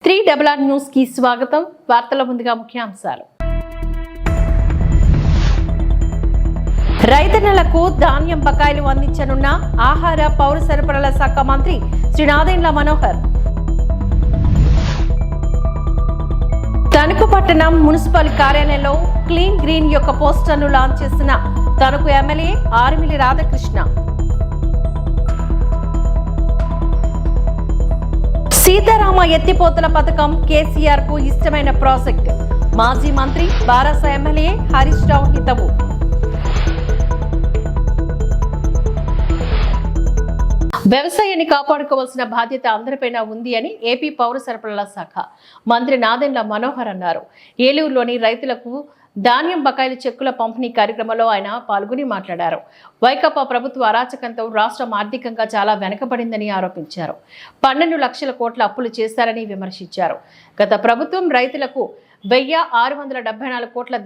3RR news కి స్వాగతం. వార్తల ముందుగా ముఖ్యాంశాలు. రైతన్నలకు ధాన్యం బకాయిలు అందించనున్న ఆహార పౌర సరఫరాల శాఖ మంత్రి శ్రీ నాదెండ్ల మనోహర్. తణుకు పట్టణం మున్సిపల్ కార్యాలయంలో క్లీన్ గ్రీన్ యొక్క పోస్టర్ను లాంచ్ చేసిన తణుకు ఎమ్మెల్యే ఆర్మిలి రాధాకృష్ణ. సీతారామ ఎత్తిపోతల పథకం కేసీఆర్ కు ఇష్టమైన ప్రాజెక్ట్. మాజీ మంత్రి బారాస ఎమ్మెల్యే హరీష్ రావు హితవు. వ్యవసాయాన్ని కాపాడుకోవాల్సిన బాధ్యత అందరిపైన ఉంది అని ఏపీ పౌర సరఫరాల శాఖ మంత్రి నాదెండ్ల మనోహర్ అన్నారు. ఏలూరులోని రైతులకు ధాన్యం బకాయిల చెక్కుల పంపిణీ కార్యక్రమంలో ఆయన పాల్గొని మాట్లాడారు. వైకాపా ప్రభుత్వ అరాచకంతో రాష్ట్రం ఆర్థికంగా చాలా వెనుకబడిందని ఆరోపించారు. 12 లక్షల కోట్ల అప్పులు చేశారని విమర్శించారు. గత ప్రభుత్వం రైతులకు 1674 కోట్ల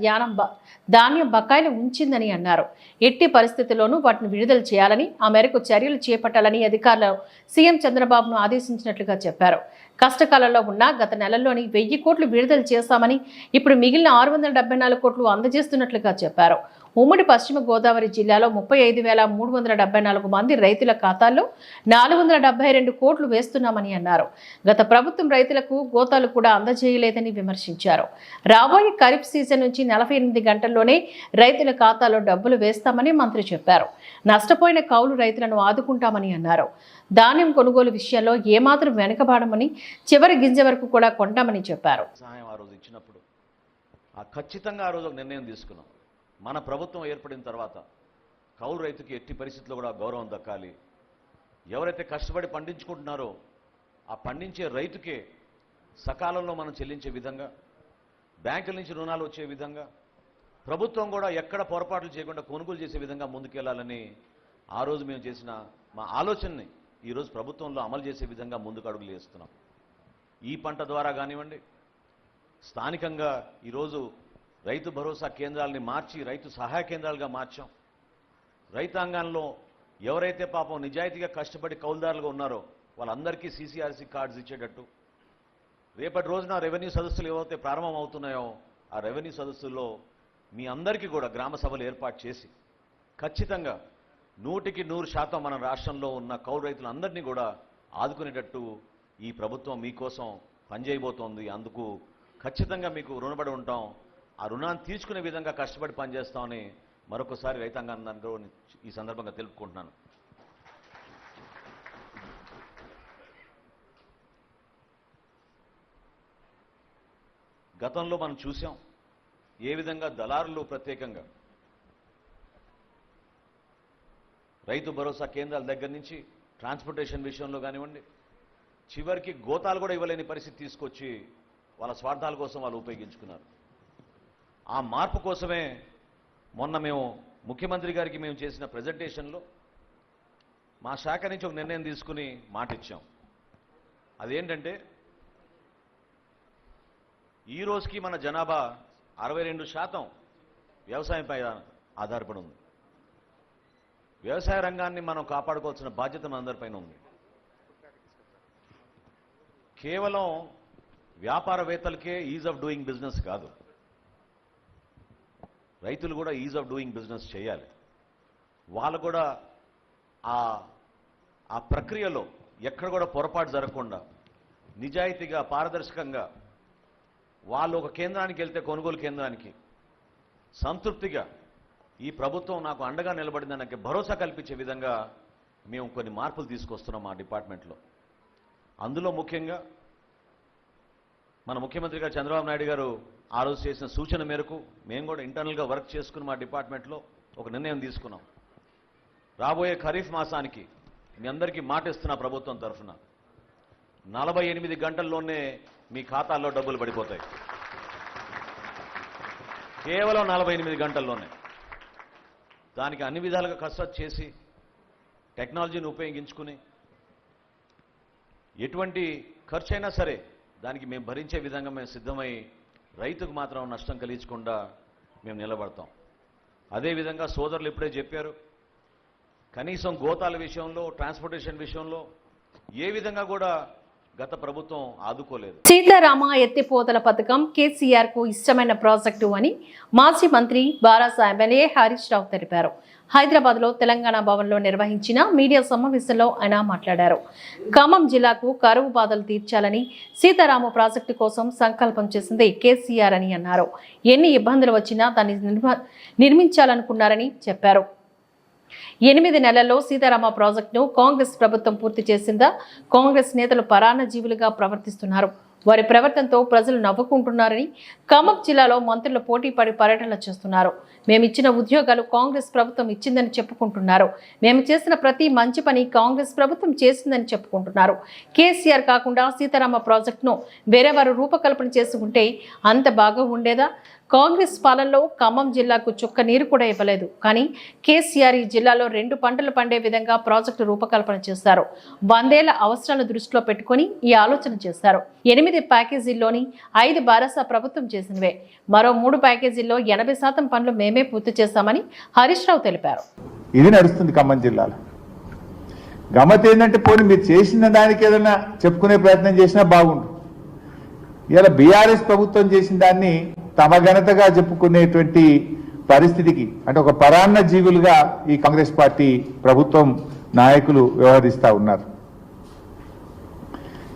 ధాన్యం బకాయిలు ఉంచిందని అన్నారు. ఎట్టి పరిస్థితుల్లోనూ వాటిని విడుదల చేయాలని, ఆ మేరకు చర్యలు చేపట్టాలని అధికారులు సీఎం చంద్రబాబును ఆదేశించినట్లుగా చెప్పారు. కష్టకాలంలో ఉన్న గత నెలల్లోని 1000 కోట్లు విడుదల చేశామని, ఇప్పుడు మిగిలిన 674 కోట్లు అందజేస్తున్నట్లుగా చెప్పారు. ఉమ్మడి పశ్చిమ గోదావరి జిల్లాలో 35,374 మంది రైతుల ఖాతాల్లో 472 కోట్లు వేస్తున్నామని అన్నారు. గత ప్రభుత్వం రైతులకు గోతాలు కూడా అందజేయలేదని విమర్శించారు. రాబోయే ఖరీఫ్ సీజన్ నుంచి 48 గంటల్లోనే రైతుల ఖాతాలో డబ్బులు వేస్తామని మంత్రి చెప్పారు. నష్టపోయిన కౌలు రైతులను ఆదుకుంటామని అన్నారు. ధాన్యం కొనుగోలు విషయంలో ఏమాత్రం వెనుకబాడమని, చివరి గింజ వరకు కూడా కొంటామని చెప్పారు. ఖచ్చితంగా ఆ రోజు ఒక నిర్ణయం తీసుకున్నాం. మన ప్రభుత్వం ఏర్పడిన తర్వాత కౌలు రైతుకి ఎట్టి పరిస్థితుల్లో కూడా గౌరవం దక్కాలి. ఎవరైతే కష్టపడి పండించుకుంటున్నారో ఆ పండించే రైతుకే సకాలంలో మనం చెల్లించే విధంగా, బ్యాంకుల నుంచి రుణాలు వచ్చే విధంగా, ప్రభుత్వం కూడా ఎక్కడ పొరపాట్లు చేయకుండా కొనుగోలు చేసే విధంగా ముందుకెళ్లాలని ఆ రోజు మేము చేసిన మా ఆలోచనని ఈరోజు ప్రభుత్వంలో అమలు చేసే విధంగా ముందుకు అడుగులు వేస్తున్నాం. ఈ పంట ద్వారా కానివ్వండి, స్థానికంగా ఈరోజు రైతు భరోసా కేంద్రాలని మార్చి రైతు సహాయ కేంద్రాలుగా మార్చాం. రైతాంగంలో ఎవరైతే పాపం నిజాయితీగా కష్టపడి కౌలుదారులుగా ఉన్నారో వాళ్ళందరికీ CCRC కార్డ్స్ ఇచ్చేటట్టు, రేపటి రోజున రెవెన్యూ సదస్సులు ఏవైతే ప్రారంభం అవుతున్నాయో ఆ రెవెన్యూ సదస్సుల్లో మీ అందరికీ కూడా గ్రామ సభలు ఏర్పాటు చేసి ఖచ్చితంగా 100% మన రాష్ట్రంలో ఉన్న కౌలు రైతులందరినీ కూడా ఆదుకునేటట్టు ఈ ప్రభుత్వం మీకోసం పనిచేయబోతోంది. అందుకు ఖచ్చితంగా మీకు రుణపడి ఉంటాం. ఆ రుణాన్ని తీసుకునే విధంగా కష్టపడి పనిచేస్తామని మరొకసారి రైతాంగాన్ని ఈ సందర్భంగా తెలుపుకుంటున్నాను. గతంలో మనం చూసాం ఏ విధంగా దళారులు ప్రత్యేకంగా రైతు భరోసా కేంద్రాల దగ్గర నుంచి ట్రాన్స్పోర్టేషన్ విషయంలో కానివ్వండి, చివరికి గోతాలు కూడా ఇవ్వలేని పరిస్థితి తీసుకొచ్చి వాళ్ళ స్వార్థాల కోసం వాళ్ళు ఉపయోగించుకున్నారు. ఆ మార్పు కోసమే మొన్న మేము ముఖ్యమంత్రి గారికి మేము చేసిన ప్రజెంటేషన్లో మా శాఖ నుంచి ఒక నిర్ణయం తీసుకుని మాట ఇచ్చాం. అదేంటంటే ఈ రోజుకి మన జనాభా 62% వ్యవసాయంపై ఆధారపడి ఉంది. వ్యవసాయ రంగాన్ని మనం కాపాడుకోవాల్సిన బాధ్యత మనందరిపైన ఉంది. కేవలం వ్యాపారవేత్తలకే ఈజ్ ఆఫ్ డూయింగ్ బిజినెస్ కాదు, రైతులు కూడా ఈజ్ ఆఫ్ డూయింగ్ బిజినెస్ చేయాలి. వాళ్ళు కూడా ఆ ప్రక్రియలో ఎక్కడ కూడా పొరపాటు జరగకుండా నిజాయితీగా పారదర్శకంగా వాళ్ళు ఒక కేంద్రానికి వెళ్తే కొనుగోలు కేంద్రానికి సంతృప్తిగా ఈ ప్రభుత్వం నాకు అండగా నిలబడిందని నాకు భరోసా కల్పించే విధంగా మేము కొన్ని మార్పులు తీసుకొస్తున్నాం మా డిపార్ట్మెంట్లో. అందులో ముఖ్యంగా మన ముఖ్యమంత్రి గారు చంద్రబాబు నాయుడు గారు ఆ రోజు చేసిన సూచన మేరకు మేము కూడా ఇంటర్నల్గా వర్క్ చేసుకుని మా డిపార్ట్మెంట్లో ఒక నిర్ణయం తీసుకున్నాం. రాబోయే ఖరీఫ్ మాసానికి మీ అందరికీ మాట ఇస్తున్న ప్రభుత్వం తరఫున 48 గంటల్లోనే మీ ఖాతాల్లో డబ్బులు పడిపోతాయి. కేవలం 48 గంటల్లోనే. దానికి అన్ని విధాలుగా కసరత్తు చేసి టెక్నాలజీని ఉపయోగించుకుని ఎటువంటి ఖర్చు అయినా సరే దానికి మేము భరించే విధంగా మేము సిద్ధమై రైతుకు మాత్రం నష్టం కలిగించకుండా మేము నిలబడతాం. అదేవిధంగా సోదరులు ఇప్పుడే చెప్పారు, కనీసం గోతాల విషయంలో, ట్రాన్స్పోర్టేషన్ విషయంలో ఏ విధంగా కూడా గత ప్రభుత్వం ఆదుకోలేదు. సీతారామ ఎత్తిపోతల పథకం కేసీఆర్ కు ఇష్టమైన ప్రాజెక్టు అని మాజీ మంత్రి బారాస ఎమ్మెల్యే హరీష్ రావు తెలిపారు. హైదరాబాద్ లో తెలంగాణ భవన్ లో నిర్వహించిన మీడియా సమావేశంలో ఆయన మాట్లాడారు. ఖమ్మం జిల్లాకు కరువు బాధలు తీర్చాలని సీతారామ ప్రాజెక్టు కోసం సంకల్పం చేసింది కేసీఆర్ అని అన్నారు. ఎన్ని ఇబ్బందులు వచ్చినా దాన్ని నిర్మించాలనుకున్నారని చెప్పారు. 8 నెలల్లో సీతారామ ప్రాజెక్టును కాంగ్రెస్ ప్రభుత్వం పూర్తి చేసిందా? కాంగ్రెస్ నేతలు పరాన్నజీవులుగా ప్రవర్తిస్తున్నారు. వారి ప్రవర్తనతో ప్రజలు నవ్వుకుంటున్నారని, ఖమ్మం జిల్లాలో మంత్రులు పోటీపడి పర్యటనలు చేస్తున్నారు. మేమిచ్చిన ఉద్యోగాలు కాంగ్రెస్ ప్రభుత్వం ఇచ్చిందని చెప్పుకుంటున్నారు. మేము చేసిన ప్రతి మంచి పని కాంగ్రెస్ ప్రభుత్వం చేసిందని చెప్పుకుంటున్నారు. కేసీఆర్ కాకుండా సీతారామ ప్రాజెక్టును వేరేవారు రూపకల్పన చేసుకుంటే అంత బాగా ఉండేదా? కాంగ్రెస్ పాలనలో ఖమ్మం జిల్లాకు చుక్క నీరు కూడా ఇవ్వలేదు. కానీ కేసీఆర్ ఈ జిల్లాలో 2 పంటలు పండే విధంగా ప్రాజెక్టు రూపకల్పన చేశారు. 100 ఏళ్ల అవసరాలను దృష్టిలో పెట్టుకుని ఈ ఆలోచన చేశారు. 8 ప్యాకేజీల్లోని 5 బారాస ప్రభుత్వం చేసినవే. మరో 3 ప్యాకేజీల్లో 80% పనులు మేమే పూర్తి చేశామని హరీష్ రావు తెలిపారు. ఇది నడుస్తుంది ఖమ్మం జిల్లాలో. గమ్మత్ ఏంటంటే పోనీ మీరు చేసిన దానికి ఏదైనా చెప్పుకునే ప్రయత్నం చేసినా బాగుండు. ఇలా బీఆర్ఎస్ ప్రభుత్వం చేసిన దాన్ని తమ ఘనతగా చెప్పుకునేటువంటి పరిస్థితికి, అంటే ఒక పరాన్న జీవులుగా ఈ కాంగ్రెస్ పార్టీ ప్రభుత్వం నాయకులు వ్యవహరిస్తూ ఉన్నారు.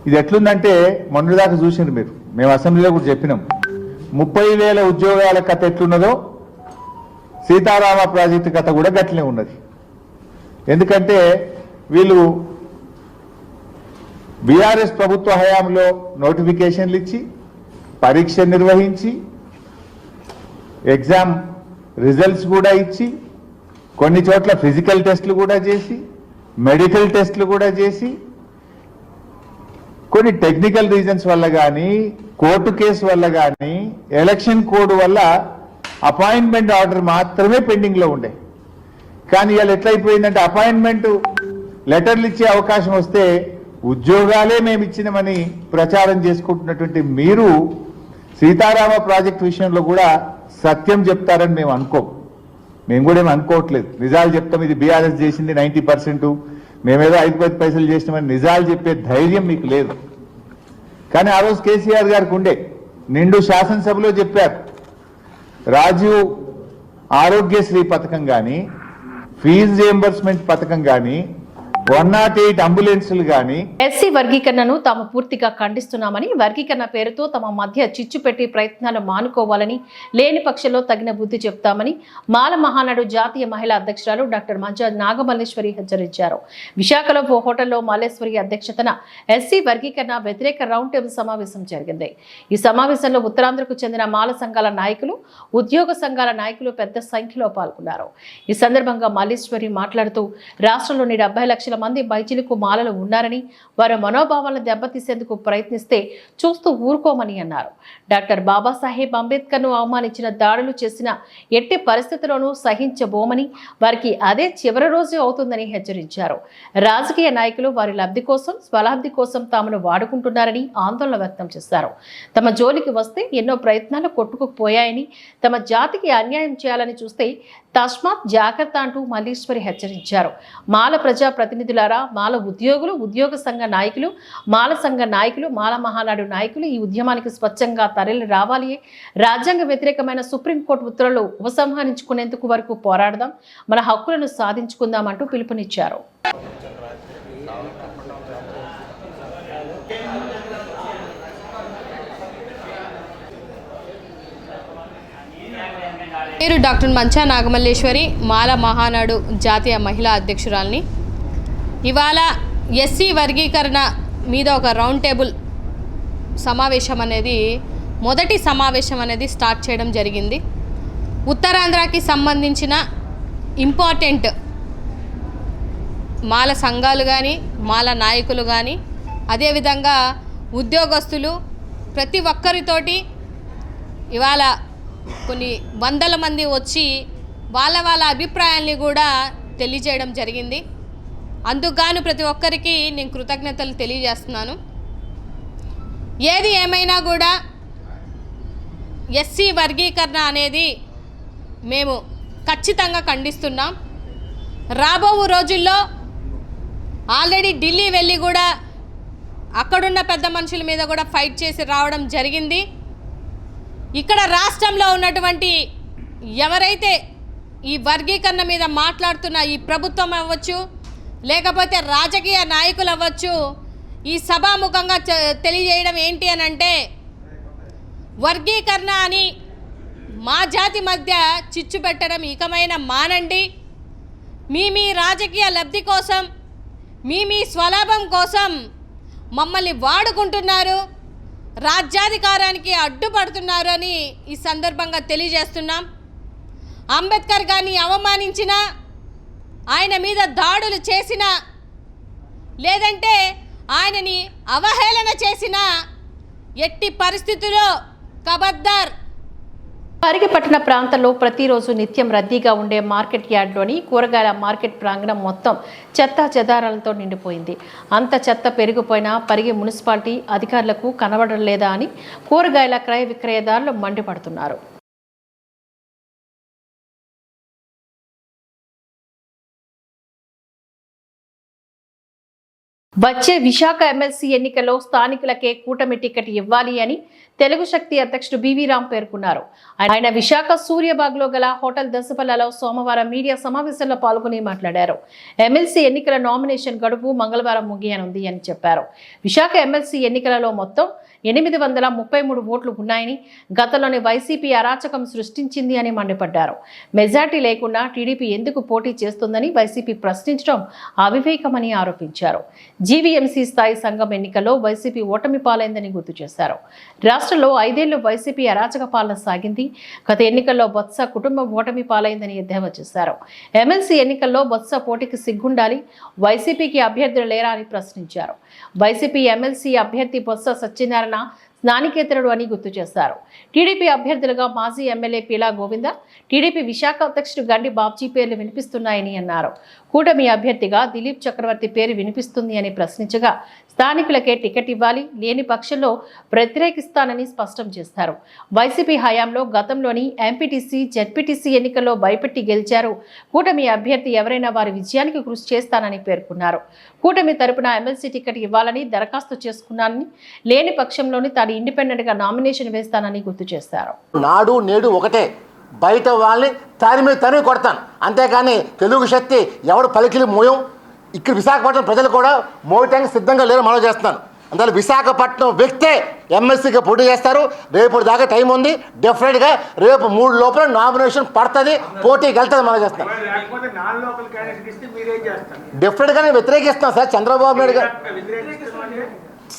ఇది ఎట్లుందంటే మొన్నటిదాకా చూసిండ్రు మీరు, మేము అసెంబ్లీలో కూడా చెప్పినాం. 30,000 ఉద్యోగాల కథ ఎట్లున్నదో సీతారామ ప్రాజెక్టు కథ కూడా గట్లనే ఉన్నది. ఎందుకంటే వీళ్ళు బీఆర్ఎస్ ప్రభుత్వ హయాంలో నోటిఫికేషన్లు ఇచ్చి, పరీక్ష నిర్వహించి, ఎగ్జామ్ రిజల్ట్స్ కూడా ఇచ్చి, కొన్ని చోట్ల ఫిజికల్ టెస్టులు కూడా చేసి, మెడికల్ టెస్టులు కూడా చేసి, కొన్ని టెక్నికల్ రీజన్స్ వల్ల కానీ, కోర్టు కేసు వల్ల కానీ, ఎలక్షన్ కోడ్ వల్ల అపాయింట్మెంట్ ఆర్డర్ మాత్రమే పెండింగ్లో ఉండే. కానీ ఇవాళ ఎట్లయిపోయిందంటే అపాయింట్మెంట్ లెటర్లు ఇచ్చే అవకాశం వస్తే ఉద్యోగాలే మేము ఇచ్చినామని ప్రచారం చేసుకుంటున్నటువంటి మీరు సీతారామ ప్రాజెక్టు విషయంలో కూడా సత్యం చెప్తారని మేము అనుకోం. మేము కూడా ఏమి అనుకోవట్లేదు. నిజాలు చెప్తాం, ఇది బీఆర్ఎస్ చేసింది 90%, మేమేదో 5-10 పైసలు చేసినామని నిజాలు చెప్పే ధైర్యం మీకు లేదు. కానీ ఆ రోజు కేసీఆర్ గారికి ఉండే, నిండు శాసనసభలో చెప్పారు. రాజీవ్ ఆరోగ్యశ్రీ పథకం కానీ, ఫీజు రియంబర్స్మెంట్ పథకం కానీ, 108 అంబులెన్సులు కానీ. ఎస్సీ వర్గీకరణను తాము పూర్తిగా ఖండిస్తున్నామని, వర్గీకరణ పేరుతో తమ మధ్య చిచ్చు పెట్టి ప్రయత్నాలు మానుకోవాలని, లేని పక్షంలో తగిన బుద్ధి చెప్తామని మాల మహానాడు జాతీయ మహిళా అధ్యక్షురాలు డాక్టర్ మంచా నాగమల్లేశ్వరి హెచ్చరించారు. విశాఖలో ఓ హోటల్లో మల్లేశ్వరి అధ్యక్షతన ఎస్సీ వర్గీకరణ వ్యతిరేక రౌండ్ టేబుల్ సమావేశం జరిగింది. ఈ సమావేశంలో ఉత్తరాంధ్రకు చెందిన మాల సంఘాల నాయకులు, ఉద్యోగ సంఘాల నాయకులు పెద్ద సంఖ్యలో పాల్గొన్నారు. ఈ సందర్భంగా మల్లేశ్వరి మాట్లాడుతూ రాష్ట్రంలోని 70 లక్షల మంది బైచిలకు మాలలు ఉన్నారని, వారి మనోభావాలను దెబ్బతీసేందుకు ప్రయత్నిస్తే చూస్తూ ఊరుకోమని అన్నారు. డాక్టర్ బాబాసాహెబ్ అంబేద్కర్ ను అవమానించిన, దాడులు చేసిన ఎట్టి పరిస్థితుల్లోనూ సహించబోమని, వారికి అదే చివరి రోజు అవుతుందని హెచ్చరించారు. రాజకీయ నాయకులు వారి లబ్ధి కోసం, స్వలాబ్ధి కోసం తామును వాడుకుంటున్నారని ఆందోళన వ్యక్తం చేశారు. తమ జోలికి వస్తే ఎన్నో ప్రయత్నాలు కొట్టుకుపోయాయని, తమ జాతికి అన్యాయం చేయాలని చూస్తే తస్మాత్ జాగ్రత్త అంటూ మల్లేశ్వరి హెచ్చరించారు. మాల ప్రజా ప్రతినిధులారా, మాల ఉద్యోగులు, ఉద్యోగ సంఘ నాయకులు, మాల సంఘ నాయకులు, మాల మహానాడు నాయకులు ఈ ఉద్యమానికి స్వచ్ఛంగా తరలి రావాలి. రాజ్యాంగ వ్యతిరేకమైన సుప్రీంకోర్టు ఉత్తర్వులు ఉపసంహరించుకునేందుకు వరకు పోరాడదాం, మన హక్కులను సాధించుకుందాం అంటూ పిలుపునిచ్చారు. పేరు డాక్టర్ మంచా నాగమల్లేశ్వరి, మాల మహానాడు జాతీయ మహిళా అధ్యక్షురాలిని. ఇవాళ ఎస్సీ వర్గీకరణ మీద ఒక రౌండ్ టేబుల్ సమావేశం అనేది, మొదటి సమావేశం అనేది స్టార్ట్ చేయడం జరిగింది. ఉత్తరాంధ్రకి సంబంధించిన ఇంపార్టెంట్ మాల సంఘాలు కానీ, మాల నాయకులు కానీ, అదేవిధంగా ఉద్యోగస్తులు, ప్రతి ఒక్కరితోటి ఇవాళ కొన్ని వందల మంది వచ్చి వాళ్ళ అభిప్రాయాల్ని కూడా తెలియజేయడం జరిగింది. అందుకుగాను ప్రతి ఒక్కరికి నేను కృతజ్ఞతలు తెలియజేస్తున్నాను. ఏది ఏమైనా కూడా ఎస్సీ వర్గీకరణ అనేది మేము ఖచ్చితంగా ఖండిస్తున్నాం. రాబో రోజుల్లో ఆల్రెడీ ఢిల్లీ వెళ్ళి కూడా అక్కడున్న పెద్ద మనుషుల మీద కూడా ఫైట్ చేసి రావడం జరిగింది. ఇక్కడ రాష్ట్రంలో ఉన్నటువంటి ఎవరైతే ఈ వర్గీకరణ మీద మాట్లాడుతున్న ఈ ప్రభుత్వం అవ్వచ్చు, లేకపోతే రాజకీయ నాయకులు అవ్వచ్చు, ఈ సభాముఖంగా తెలియజేయడం ఏంటి అని అంటే, వర్గీకరణ అని మా జాతి మధ్య చిచ్చు పెట్టడం ఇకమైన మానండి. మీ రాజకీయ లబ్ధి కోసం, మీ స్వలాభం కోసం మమ్మల్ని వాడుకుంటున్నారు, రాజ్యాధికారానికి అడ్డుపడుతున్నారు అని ఈ సందర్భంగా తెలియజేస్తున్నాం. అంబేద్కర్ గారిని అవమానించిన, ఆయన మీద దాడులు చేసిన, లేదంటే ఆయనని అవహేళన చేసిన ఎట్టి పరిస్థితుల్లో ఖబర్దార్. పరిగి పట్టణ ప్రాంతంలో ప్రతిరోజు నిత్యం రద్దీగా ఉండే మార్కెట్ యార్డ్లోని కూరగాయల మార్కెట్ ప్రాంగణం మొత్తం చెత్త చెదారాలతో నిండిపోయింది. అంత చెత్త పెరిగిపోయినా పరిగి మున్సిపాలిటీ అధికారులకు కనబడడం లేదా అని కూరగాయల క్రయ విక్రయదారులు మండిపడుతున్నారు. వచ్చే విశాఖ ఎమ్మెల్సీ ఎన్నికల్లో స్థానికులకే కూటమి టికెట్ ఇవ్వాలి అని తెలుగు శక్తి అధ్యక్షుడు బివి రామ్ పేర్కొన్నారు. ఆయన విశాఖ సూర్యబాగ్లో గల హోటల్ దశపల్లలో సోమవారం మీడియా సమావేశంలో పాల్గొని మాట్లాడారు. ఎమ్మెల్సీ ఎన్నికల నామినేషన్ గడువు మంగళవారం ముగియనుంది అని చెప్పారు. విశాఖ ఎమ్మెల్సీ ఎన్నికలలో మొత్తం 833 ఓట్లు ఉన్నాయని, గతంలోని వైసీపీ అరాచకం సృష్టించింది అని మండిపడ్డారు. మెజార్టీ లేకుండా టీడీపీ ఎందుకు పోటీ చేస్తుందని వైసీపీ ప్రశ్నించడం అవివేకమని ఆరోపించారు. జీవీఎంసీ స్థాయి సంఘం ఎన్నికల్లో వైసీపీ ఓటమి పాలైందని గుర్తు చేశారు. రాష్ట్రంలో 5 ఏళ్లు వైసీపీ అరాచక పాలన సాగింది. గత ఎన్నికల్లో బొత్స కుటుంబం ఓటమి పాలైందని ఎద్దేవా చేశారు. ఎమ్మెల్సీ ఎన్నికల్లో బొత్స పోటీకి సిగ్గుండాలి, వైసీపీకి అభ్యర్థులు లేరా అని ప్రశ్నించారు. వైసీపీ ఎమ్మెల్సీ అభ్యర్థి బొత్స సత్యనారాయణ స్థానికేతరుడు అని గుర్తు చేశారు. టీడీపీ అభ్యర్థులుగా మాజీ ఎమ్మెల్యే పీలా గోవింద, టీడీపీ విశాఖ అధ్యక్షుడు గండి బాబ్జీ పేర్లు వినిపిస్తున్నాయని అన్నారు. కూటమి అభ్యర్థిగా దిలీప్ చక్రవర్తి పేరు వినిపిస్తుంది అని ప్రశ్నించగా, స్థానికులకే టికెట్ ఇవ్వాలి, లేని పక్షంలో వ్యతిరేకిస్తానని స్పష్టం చేశారు. వైసీపీ హయాంలో గతంలోని ఎంపీటీసీ, జెడ్పీటీసీ ఎన్నికల్లో భయపెట్టి గెలిచారు. కూటమి అభ్యర్థి ఎవరైనా వారి విజయానికి కృషి చేస్తానని పేర్కొన్నారు. కూటమి తరపున ఎమ్మెల్సీ టికెట్ ఇవ్వాలని దరఖాస్తు చేసుకున్నానని, లేని పక్షంలోని తాను ఇండిపెండెంట్ గా నామినేషన్ వేస్తానని గుర్తు చేశారు. నాడు నేడు ఒకటే, బయట వాళ్ళని తరిమి కొడతాను, అంతేకాని తెలుగు శక్తి ఎవడు పలికిలి మోయం. ఇక్కడ విశాఖపట్నం ప్రజలు కూడా మోయటానికి సిద్ధంగా లేరు మనం చేస్తున్నాను. అందువల్ల విశాఖపట్నం వ్యక్తే ఎమ్మెల్సీగా పోటీ చేస్తారు. రేపు దాకా టైం ఉంది. డెఫినెట్గా రేపు 3 లోపల నామినేషన్ పడుతుంది, పోటీకి వెళ్తుంది మనం చేస్తాం. డెఫినెట్గా నేను వ్యతిరేకిస్తాను సార్ చంద్రబాబు నాయుడు గారు.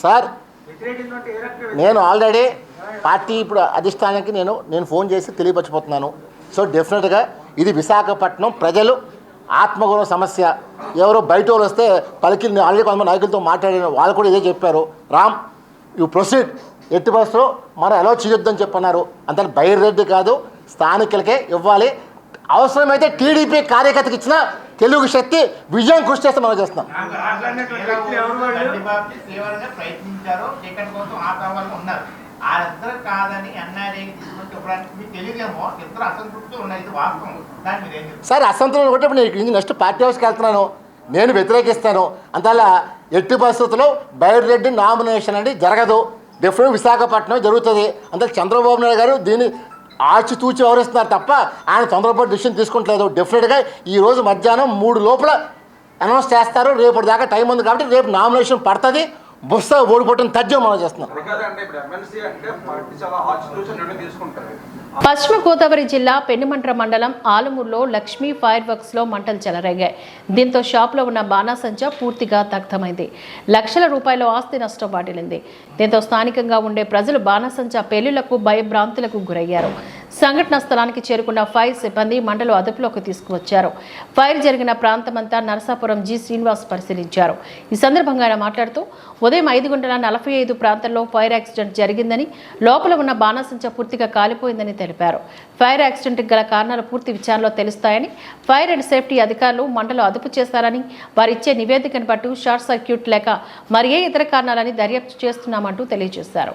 సార్ నేను ఆల్రెడీ పార్టీ ఇప్పుడు అధిష్టానానికి నేను ఫోన్ చేసి తెలియపరచిపోతున్నాను. సో డెఫినెట్గా ఇది విశాఖపట్నం ప్రజలు ఆత్మగౌరవ సమస్య. ఎవరో బయట వాళ్ళు వస్తే పలికి ఆల్రెడీ కొంతమంది నాయకులతో మాట్లాడిన వాళ్ళు కూడా ఇదే చెప్పారు. రామ్ యూ ప్రొసీడ్, ఎట్టి బస్సులో మనం ఎలా చేయొద్దని చెప్పన్నారు. అంత బైరెడ్డి కాదు, స్థానికులకే ఇవ్వాలి. అవసరమైతే టీడీపీ కార్యకర్తకి ఇచ్చిన తెలుగు శక్తి విజయం కృషి చేస్తే మనం చేస్తున్నాం. సార్ అసంతృప్తి ఒకటి నేను నెక్స్ట్ పార్టీ హౌస్కి వెళ్తున్నాను, నేను వ్యతిరేకిస్తాను. అంతలా ఎట్టి పరిస్థితుల్లో బైరెడ్డి నామినేషన్ అనేది జరగదు. డెఫినెట్ విశాఖపట్నం జరుగుతుంది. అంత చంద్రబాబు నాయుడు గారు దీన్ని ఆచితూచి వ్యవహరిస్తున్నారు తప్ప ఆయన తొందరపాటు డిసిషన్ తీసుకుంటలేదు. డెఫినెట్గా ఈరోజు మధ్యాహ్నం 3 లోపల అనౌన్స్ చేస్తారు. రేపు దాకా టైం ఉంది కాబట్టి రేపు నామినేషన్ పడుతుంది. బొత్స ఓడిపోవటం తథ్యం మనం చేస్తున్నాం. పశ్చిమ గోదావరి జిల్లా పెనుమంట్ర మండలం ఆలమూరులో లక్ష్మీ ఫైర్ వర్క్స్ లో మంటలు చెలరేగాయి. దీంతో షాప్లో ఉన్న బాణాసంచా పూర్తిగా దగ్ధమైంది. లక్షల రూపాయల ఆస్తి నష్టం వాటిల్లింది. దీంతో స్థానికంగా ఉండే ప్రజలు బాణాసంచా పేలుళ్లకు భయభ్రాంతులకు గురయ్యారు. సంఘటన స్థలానికి చేరుకున్న ఫైర్ సిబ్బంది మంటలు అదుపులోకి తీసుకువచ్చారు. ఫైర్ జరిగిన ప్రాంతమంతా నరసాపురం జి శ్రీనివాస్ పరిశీలించారు. ఈ సందర్భంగా ఆయన మాట్లాడుతూ, ఉదయం 5:45 ప్రాంతంలో ఫైర్ యాక్సిడెంట్ జరిగిందని, లోపల ఉన్న బాణాసంచా పూర్తిగా కాలిపోయిందని తెలిపారు. ఫైర్ యాక్సిడెంట్కి గల కారణాలు పూర్తి విచారణలో తెలుస్తాయని, ఫైర్ అండ్ సేఫ్టీ అధికారులు మంటలు అదుపు చేస్తారని, వారిచ్చే నివేదికను బట్టి షార్ట్ సర్క్యూట్ లేక మరి ఏ ఇతర కారణాలని దర్యాప్తు చేస్తున్నామంటూ తెలియజేశారు.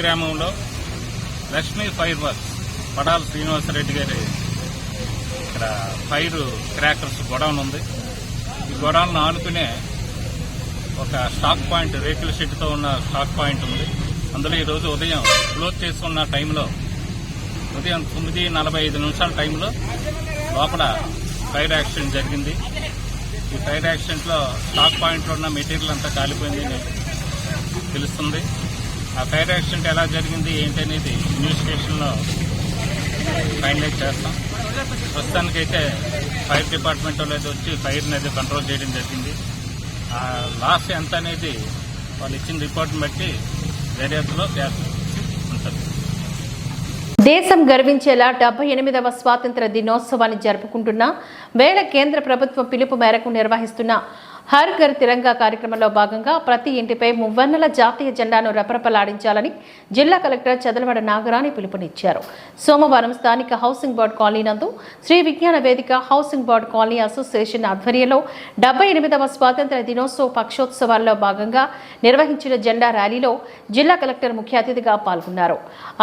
గ్రామంలో లక్ష్మీ ఫైర్ వర్క్స్ పడాల శ్రీనివాసరెడ్డి గారి ఇక్కడ ఫైర్ క్రాకర్స్ గొడౌన్ ఉంది. ఈ గొడౌన్ ఆనుకునే ఒక స్టాక్ పాయింట్, రేకుల షెడ్తో ఉన్న స్టాక్ పాయింట్ ఉంది. అందులో ఈరోజు ఉదయం క్లోజ్ చేసుకున్న టైంలో, ఉదయం 9:45 టైంలో లోపల ఫైర్ యాక్సిడెంట్ జరిగింది. ఈ ఫైర్ యాక్సిడెంట్లో స్టాక్ పాయింట్లో ఉన్న మెటీరియల్ అంతా కాలిపోయిందని తెలుస్తుంది. ఆ ఫైర్ యాక్సిడెంట్ ఎలా జరిగింది ఏంటి అనేది ఇన్వెస్టిగేషన్లో ఫైనలైజ్ చేస్తాం. ప్రస్తుతానికైతే ఫైర్ డిపార్ట్మెంట్ వాళ్ళు అయితే వచ్చి ఫైర్ని అయితే కంట్రోల్ చేయడం జరిగింది. ఆ లాస్ ఎంత అనేది వాళ్ళు ఇచ్చిన రిపోర్ట్ని బట్టి దర్యాప్తులో ఉంటుంది. దేశం గర్వించేలా 78వ స్వాతంత్ర దినోత్సవాన్ని జరుపుకుంటున్న వేళ కేంద్ర ప్రభుత్వం పిలుపు మేరకు నిర్వహిస్తున్న హర్ ఘర్ తిరంగా కార్యక్రమంలో భాగంగా ప్రతి ఇంటిపై మువ్వన్నెల జాతీయ జెండాను రెపరెపలాడించాలని జిల్లా కలెక్టర్ చదలవాడ నాగరాణి పిలుపునిచ్చారు. సోమవారం స్థానిక హౌసింగ్ బోర్డు కాలనీ నందు శ్రీ విజ్ఞాన వేదిక హౌసింగ్ బోర్డు కాలనీ అసోసియేషన్ ఆధ్వర్యంలో 78వ స్వాతంత్ర దినోత్సవ పక్షోత్సవాల్లో భాగంగా నిర్వహించిన జెండా ర్యాలీలో జిల్లా కలెక్టర్ ముఖ్య అతిథిగా పాల్గొన్నారు.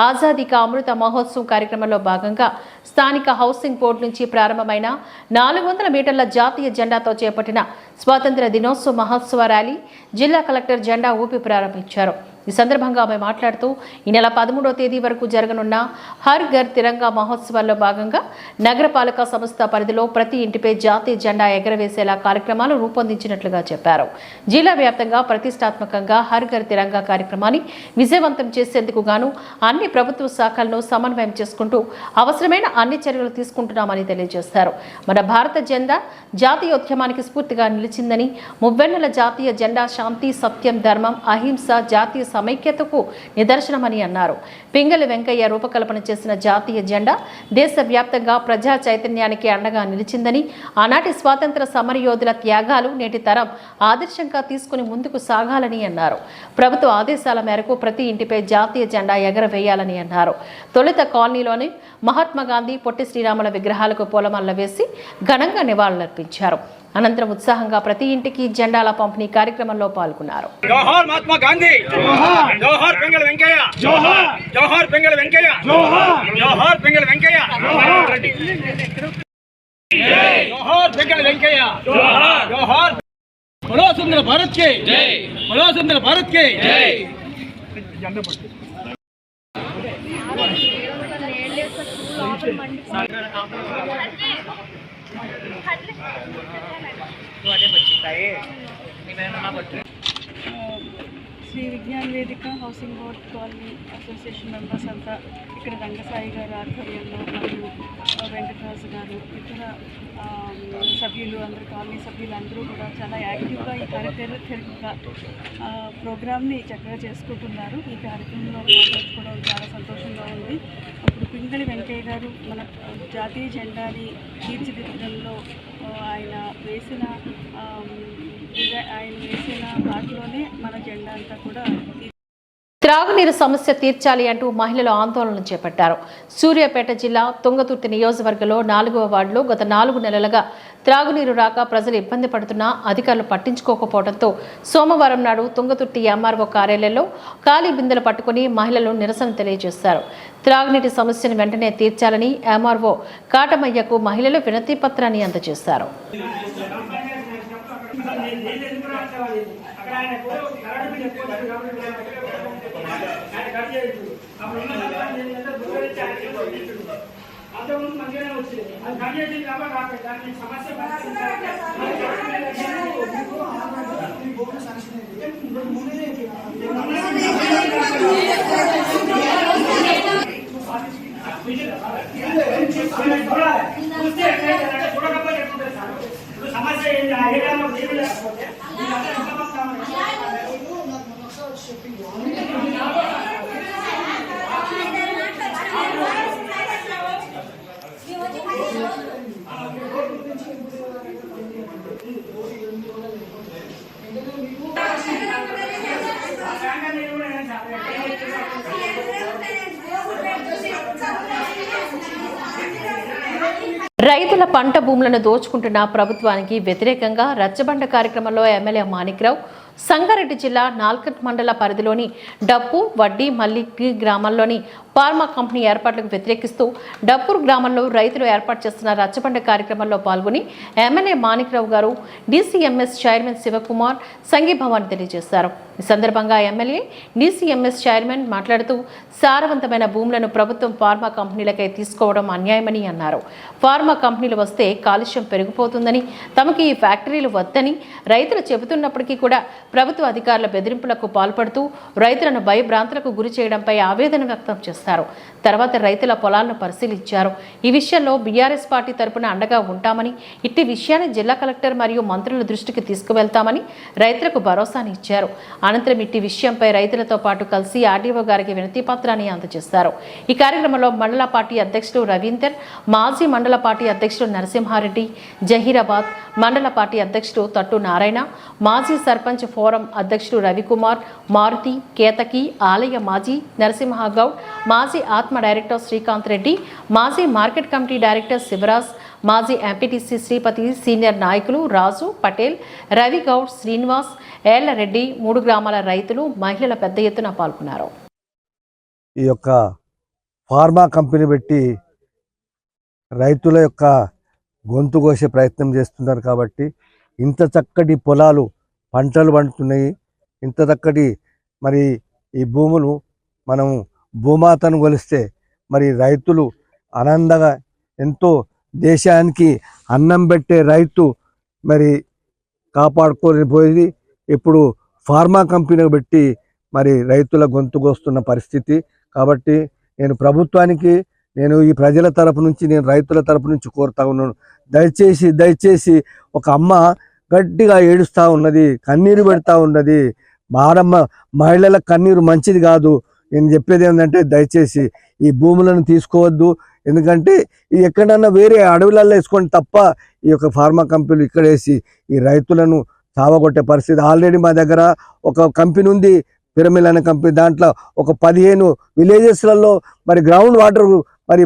ఆజాదీ కా అమృత మహోత్సవ్ కార్యక్రమంలో భాగంగా స్థానిక హౌసింగ్ బోర్డు నుంచి ప్రారంభమైన 400 మీటర్ల జాతీయ జెండాతో చేపట్టిన స్వాతంత్ర దినోత్సవ మహోత్సవ ర్యాలీ జిల్లా కలెక్టర్ జెండా ఊపి ప్రారంభించారు. ఈ సందర్భంగా ఆమె మాట్లాడుతూ ఈ నెల 13వ తేదీ వరకు జరగనున్న హర్ ఘర్ తిరంగా మహోత్సవాల్లో భాగంగా నగరపాలక సంస్థ పరిధిలో ప్రతి ఇంటిపై జాతీయ జెండా ఎగరవేసేలా కార్యక్రమాలు రూపొందించినట్లుగా చెప్పారు. జిల్లా వ్యాప్తంగా ప్రతిష్టాత్మకంగా హర్ ఘర్ తిరంగా కార్యక్రమాన్ని విజయవంతం చేసేందుకు గాను అన్ని ప్రభుత్వ శాఖలను సమన్వయం చేసుకుంటూ అవసరమైన అన్ని చర్యలు తీసుకుంటున్నామని తెలియజేశారు. మన భారత జెండా జాతీయోద్యమానికి స్ఫూర్తిగా నిలిచిందని, మువ్వెన్నెల జాతీయ జెండా శాంతి, సత్యం, ధర్మం, అహింస, జాతీయ సమైక్యతకు నిదర్శనమని అన్నారు. పింగళి వెంకయ్య రూపకల్పన చేసిన జాతీయ జెండా దేశవ్యాప్తంగా ప్రజా చైతన్యానికి అండగా నిలిచిందని, ఆనాటి స్వాతంత్ర సమరయోధుల త్యాగాలు నేటి తరం ఆదర్శంగా తీసుకుని ముందుకు సాగాలని అన్నారు. ప్రభుత్వ ఆదేశాల మేరకు ప్రతి ఇంటిపై జాతీయ జెండా ఎగరవేయాలని అన్నారు. తొలుత కాలనీలోని మహాత్మా గాంధీ, పొట్టి శ్రీరాముల విగ్రహాలకు పూలమాలలు వేసి ఘనంగా నివాళులర్పించారు. అనంతరం ఉత్సాహంగా ప్రతి ఇంటికి జెండాల పంపిణీ కార్యక్రమంలో పాల్గొన్నారు. జోహార్ మహాత్మా గాంధీ, జోహార్ పింగళి వెంకయ్య, జోహార్ పింగళి వెంకయ్య, జోహార్ పింగళి వెంకయ్య, జోహార్ పింగళి వెంకయ్య, జోహార్. బలో సుందర భారత్ కి జై, బలో సుందర భారత్ కి జై. శ్రీ విజ్ఞాన వేదిక housing board colony association members అంతా ఇక్కడ రంగసాయి గారు ఆధ్వర్యంలో మరియు వెంకటరాజు గారు ఇతర సభ్యులు అందరు కాలనీ సభ్యులు అందరూ కూడా చాలా యాక్టివ్గా ఈ కార్యక్రమంగా ప్రోగ్రామ్ని చక్కగా చేసుకుంటున్నారు. ఈ కార్యక్రమంలో పాల్గొనడం చాలా సంతోషంగా ఉంది. ఇప్పుడు పింగళి వెంకయ్య గారు మన జాతీయ జెండాని తీర్చిదిద్దడంలో ఆయన వేసిన వాటిలోనే మన జెండా అంతా కూడా. త్రాగునీరు సమస్య తీర్చాలి అంటూ మహిళలు ఆందోళన చేపట్టారు. సూర్యాపేట జిల్లా తుంగతుర్తి నియోజకవర్గంలో 4వ వార్డులో గత 4 నెలలుగా త్రాగునీరు రాక ప్రజలు ఇబ్బంది పడుతున్నా అధికారులు పట్టించుకోకపోవడంతో సోమవారం నాడు తుంగతుర్తి ఎంఆర్ఓ కార్యాలయంలో ఖాళీ బిందెలు పట్టుకుని మహిళలు నిరసన తెలియజేశారు. త్రాగునీటి సమస్యను వెంటనే తీర్చాలని ఎంఆర్ఓ కాటమయ్యకు మహిళలు వినతి పత్రాన్ని అందజేశారు. రైతుల పంట భూములను దోచుకుంటున్న ప్రభుత్వానికి వ్యతిరేకంగా రచ్చబండ కార్యక్రమంలో ఎమ్మెల్యే మాణిక్రావు సంగారెడ్డి జిల్లా నాల్కట్ మండల పరిధిలోని డప్పు వడ్డీ మల్లికి గ్రామాల్లోని ఫార్మా కంపెనీ ఏర్పాట్లకు వ్యతిరేకిస్తూ డప్పూర్ గ్రామంలో రైతులు ఏర్పాటు చేస్తున్న రచ్చబండ కార్యక్రమంలో పాల్గొని ఎమ్మెల్యే మాణిక్రావు గారు డీసీఎంఎస్ చైర్మన్ శివకుమార్ సంఘీభావాన్ని తెలియజేశారు. ఈ సందర్భంగా ఎమ్మెల్యే డీసీఎంఎస్ చైర్మన్ మాట్లాడుతూ సారవంతమైన భూములను ప్రభుత్వం ఫార్మా కంపెనీలకై తీసుకోవడం అన్యాయమని అన్నారు. ఫార్మా కంపెనీలు వస్తే కాలుష్యం పెరిగిపోతుందని, తమకు ఈ ఫ్యాక్టరీలు వద్దని రైతులు చెబుతున్నప్పటికీ కూడా ప్రభుత్వ అధికారుల బెదిరింపులకు పాల్పడుతూ రైతులను భయభ్రాంతులకు గురి చేయడంపై ఆవేదన వ్యక్తం చేశారు. తర్వాత రైతుల పొలాలను పరిశీలించారు. ఈ విషయంలో బీఆర్ఎస్ పార్టీ తరపున అండగా ఉంటామని, ఇట్టి విషయాన్ని జిల్లా కలెక్టర్ మరియు మంత్రుల దృష్టికి తీసుకువెళ్తామని రైతులకు భరోసాని ఇచ్చారు. అనంతరం ఇట్టి విషయంపై రైతులతో పాటు కలిసి ఆర్డీఓ గారికి వినతి పత్రాన్ని అందజేశారు. ఈ కార్యక్రమంలో మండల పార్టీ అధ్యక్షుడు రవీందర్, మాజీ మండల పార్టీ అధ్యక్షుడు నరసింహారెడ్డి, జహీరాబాద్ మండల పార్టీ అధ్యక్షుడు తట్టు నారాయణ, మాజీ సర్పంచ్ ఫోరం అధ్యక్షుడు రవికుమార్, మారుతి, కేతకి, ఆలయ మాజీ నరసింహగౌడ్, మాజీ ఆత్మ డైరెక్టర్ శ్రీకాంత్ రెడ్డి, మాజీ మార్కెట్ కమిటీ డైరెక్టర్ శివరాజ్, మాజీ ఎంపీటీసీ శ్రీపతి, సీనియర్ నాయకులు రాజు, పటేల్, రవి గౌడ్, శ్రీనివాస్, ఏళ్లరెడ్డి, 3 గ్రామాల రైతులు, మహిళల పెద్ద ఎత్తున పాల్గొన్నారు. ఈ యొక్క ఫార్మా కంపెనీ పెట్టి రైతుల యొక్క గొంతు కోసే ప్రయత్నం చేస్తున్నారు. కాబట్టి ఇంత చక్కటి పొలాలు, పంటలు పండుతున్నాయి. ఇంత చక్కటి మరి ఈ భూములు మనం భూమాతను కొలిస్తే మరి రైతులు ఆనందంగా ఎంతో దేశానికి అన్నం పెట్టే రైతు మరి కాపాడుకొని పోయి ఇప్పుడు ఫార్మా కంపెనీ పెట్టి మరి రైతుల గొంతు కోస్తున్న పరిస్థితి. కాబట్టి నేను ప్రభుత్వానికి, నేను ఈ ప్రజల తరపు నుంచి, నేను రైతుల తరపు నుంచి కోరుతా ఉన్నాను, దయచేసి ఒక అమ్మ గట్టిగా ఏడుస్తూ ఉన్నది, కన్నీరు పెడతా ఉన్నది. మారమ్మ మహిళల కన్నీరు మంచిది కాదు. నేను చెప్పేది ఏంటంటే దయచేసి ఈ భూములను తీసుకోవద్దు. ఎందుకంటే ఇది ఎక్కడన్నా వేరే అడవులలో వేసుకోండి తప్ప ఈ యొక్క ఫార్మా కంపెనీలు ఇక్కడ వేసి ఈ రైతులను చావగొట్టే పరిస్థితి. ఆల్రెడీ మా దగ్గర ఒక కంపెనీ ఉంది, పిరమిల్ అనే కంపెనీ. దాంట్లో ఒక 15 విలేజెస్లలో మరి గ్రౌండ్ వాటర్ మరి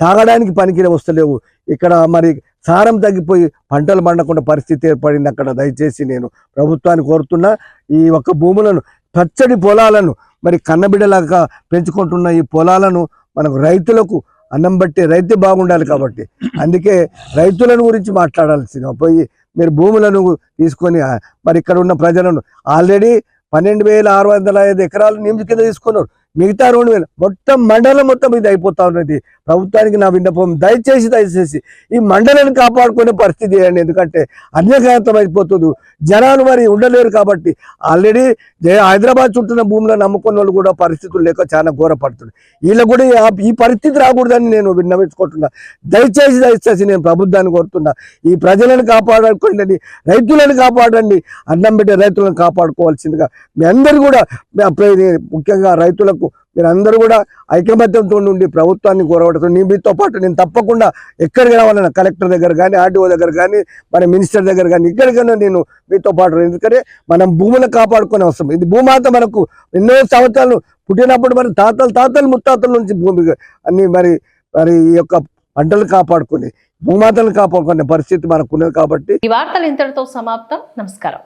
తాగడానికి పనికి వస్తలేవు. ఇక్కడ మరి సారం తగ్గిపోయి పంటలు పండకుండా పరిస్థితి ఏర్పడింది అక్కడ. దయచేసి నేను ప్రభుత్వాన్ని కోరుతున్నా, ఈ ఒక్క భూములను, పచ్చడి పొలాలను మరి కన్నబిడ్డలాగా పెంచుకుంటున్న ఈ పొలాలను మనకు రైతులకు అన్నం బట్టి రైతే బాగుండాలి. కాబట్టి అందుకే రైతులను గురించి మాట్లాడాల్సింది పోయి మీరు భూములను తీసుకొని మరి ఇక్కడ ఉన్న ప్రజలను ఆల్రెడీ 12,605 ఎకరాలు నియమించి కింద తీసుకున్నారు. మిగతా 2,000 మొత్తం మండలం మొత్తం ఇది అయిపోతా ఉన్నది. ప్రభుత్వానికి నా విన్నపం, దయచేసి ఈ మండలాన్ని కాపాడుకునే పరిస్థితి చేయండి. ఎందుకంటే అన్యకాంతం అయిపోతుంది, జనాలు మరి ఉండలేరు. కాబట్టి ఆల్రెడీ హైదరాబాద్ చుట్టూన్న భూములను నమ్ముకున్న వాళ్ళు కూడా పరిస్థితులు లేక చాలా ఘోరపడుతుంది. వీళ్ళకు కూడా ఈ పరిస్థితి రాకూడదని నేను విన్నవించుకుంటున్నా. దయచేసి నేను ప్రభుత్వాన్ని కోరుతున్నా, ఈ ప్రజలను కాపాడుకోండి, రైతులను కాపాడండి, అన్నం పెట్టే రైతులను కాపాడుకోవాల్సిందిగా మీ అందరూ కూడా, ముఖ్యంగా రైతులకు మీరందరూ కూడా ఐకమత్యంతో ఉండి ప్రభుత్వాన్ని కోరబడుతుంది. మీతో పాటు నేను తప్పకుండా ఎక్కడికి రావాలన్నా, కలెక్టర్ దగ్గర కానీ, ఆర్డీఓ దగ్గర కానీ, మన మినిస్టర్ దగ్గర కానీ, ఎక్కడికైనా నేను మీతో పాటు. ఎందుకంటే మనం భూములను కాపాడుకునే అవసరం. ఇది భూమాత మనకు ఎన్నో సంవత్సరాలు పుట్టినప్పుడు మన తాతలు ముత్తాతల నుంచి భూమి అన్ని మరి ఈ యొక్క పంటలు కాపాడుకుని భూమాతలను కాపాడుకునే పరిస్థితి మనకు ఉన్నది. కాబట్టి ఈ వార్తలు ఇంతటితో సమాప్తం. నమస్కారం.